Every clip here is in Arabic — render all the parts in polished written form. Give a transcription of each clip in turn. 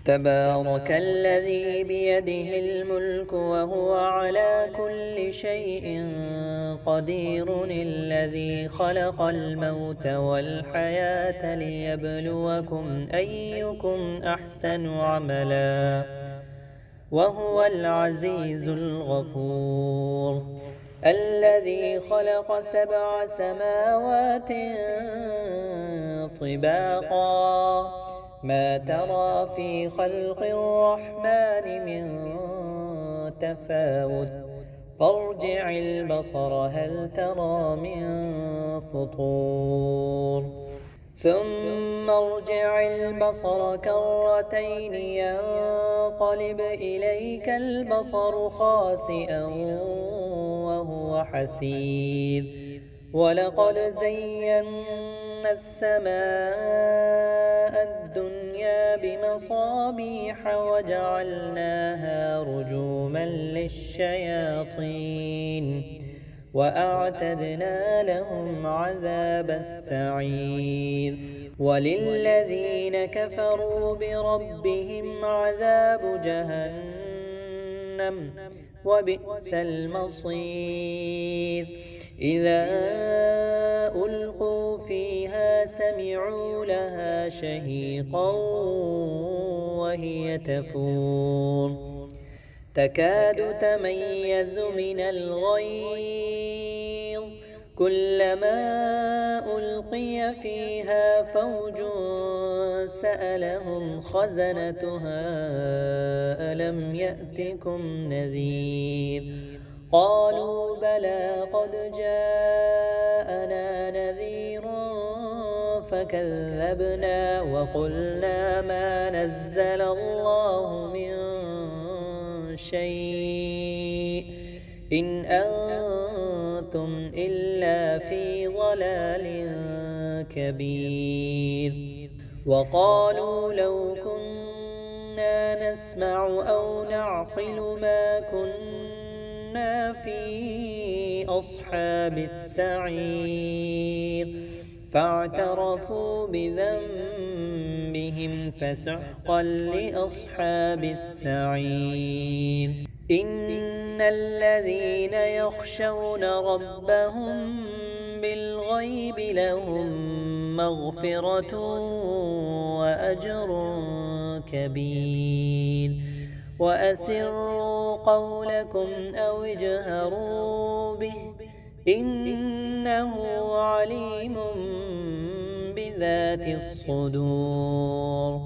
تبارك الذي بيده الملك وهو على كل شيء قدير الذي خلق الموت والحياة ليبلوكم أيكم أحسن عملا وهو العزيز الغفور الذي خلق 7 سماوات طباقا ما ترى في خلق الرحمن من تفاوت فارجع البصر هل ترى من فطور ثم ارجع البصر كرتين ينقلب إليك البصر خاسئا وهو حسير ولقد زينا السماء الدنيا بمصابيح وجعلناها رجوما للشياطين وأعتدنا لهم عذاب السعير وللذين كفروا بربهم عذاب جهنم وبئس المصير إذا ألقوا فيها سمعوا لها شهيقا وهي تفور تكاد تميز من الغيظ كلما ألقي فيها فوج سألهم خزنتها ألم يأتكم نذير قالوا بلى قد جاءنا نذير فكذبنا وقلنا ما نزل الله من شيء إن أنتم إلا في ضلال كبير وقالوا لو كنا نسمع أو نعقل ما كنا في أصحاب السعير فاعترفوا بذنبهم فسحقا لأصحاب السعير إن الذين يخشون ربهم بالغيب لهم مغفرة وأجر كبير وأسروا قولكم أو اجهروا به إنه عليم بذات الصدور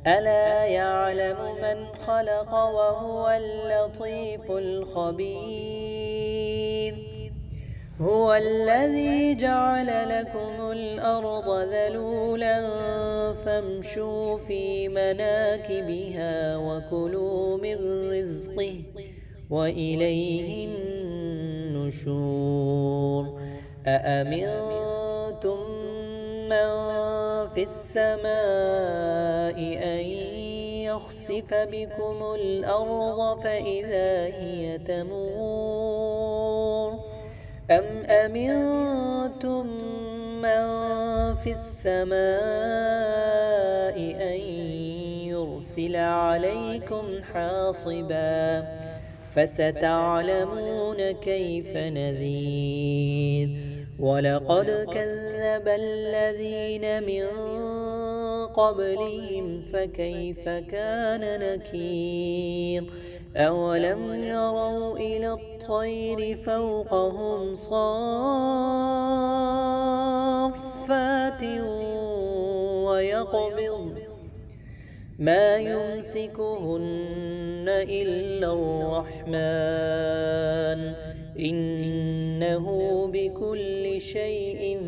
ألا يعلم من خلق وهو اللطيف الخبير هو الذي جعل لكم الأرض ذلولا فامشوا في مناكبها وكلوا من رزقه وإليه النشور أأمنتم من في السماء أن يخسف بكم الأرض فإذا هي تمور أم أمنتم من في السماء أن يرسل عليكم حاصبا فستعلمون كيف نذير ولقد كذب الذين من قبلهم فكيف كان نكير أولم يروا إلى الطير فوقهم صافات ويقبض ما يمسكهن إلا الرحمن إنه بكل شيء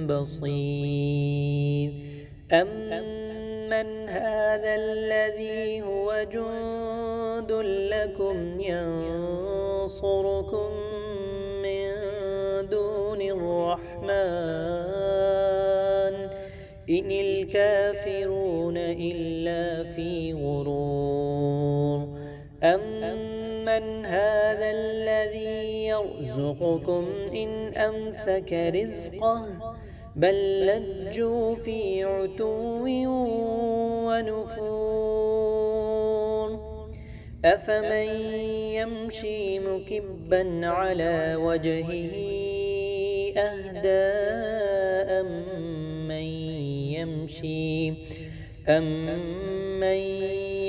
بصير أمن هذا الذي هو جند لكم ينصركم من دون الرحمن إن الكافرون إلا في غرور أمن هذا الذي يرزقكم إن أمسك رزقه بل لجوا في عتو ونفور أفمن يمشي مكبا على وجهه أهدى أمن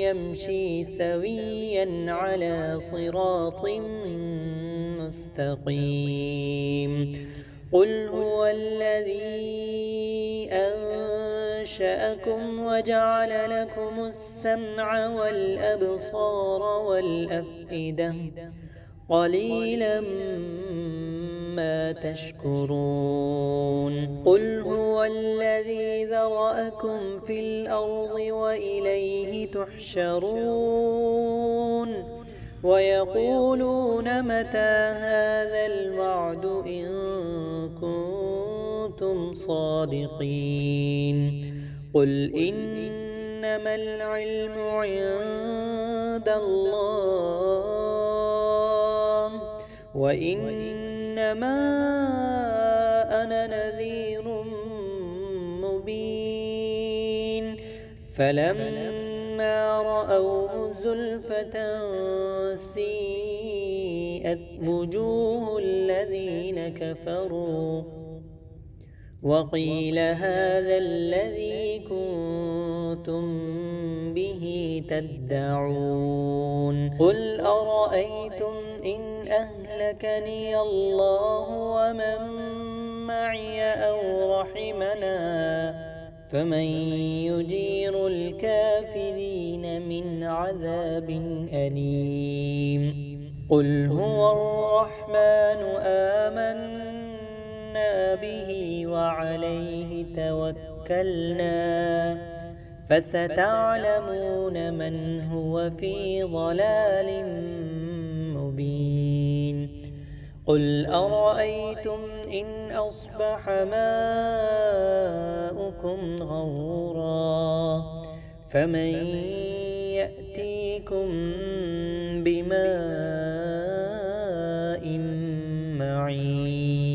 يمشي سويا على صراط مستقيم قل هو الذي أنشأكم وجعل لكم السمع والأبصار والأفئدة قليلا ما تشكرون قل هو الذي ذرأكم في الأرض وإليه تحشرون ويقولون متى هذا الوعد إن كنتم صادقين قل إنما العلم عند الله وإنما أنا نذير مبين فلما رأوه زلفة سيئت وجوه الذين كفروا وقيل هذا الذي كنتم به تدعون قل أرأيتم إن أهلكني الله ومن معي أو رحمنا فمن يجير الكافرين من عذاب أليم قل هو الرحمن آمنا به وعليه توكلنا فستعلمون من هو في ضلال مبين قل أرأيتم إن أصبح ماؤكم غورا فمن يأتيكم بماء معين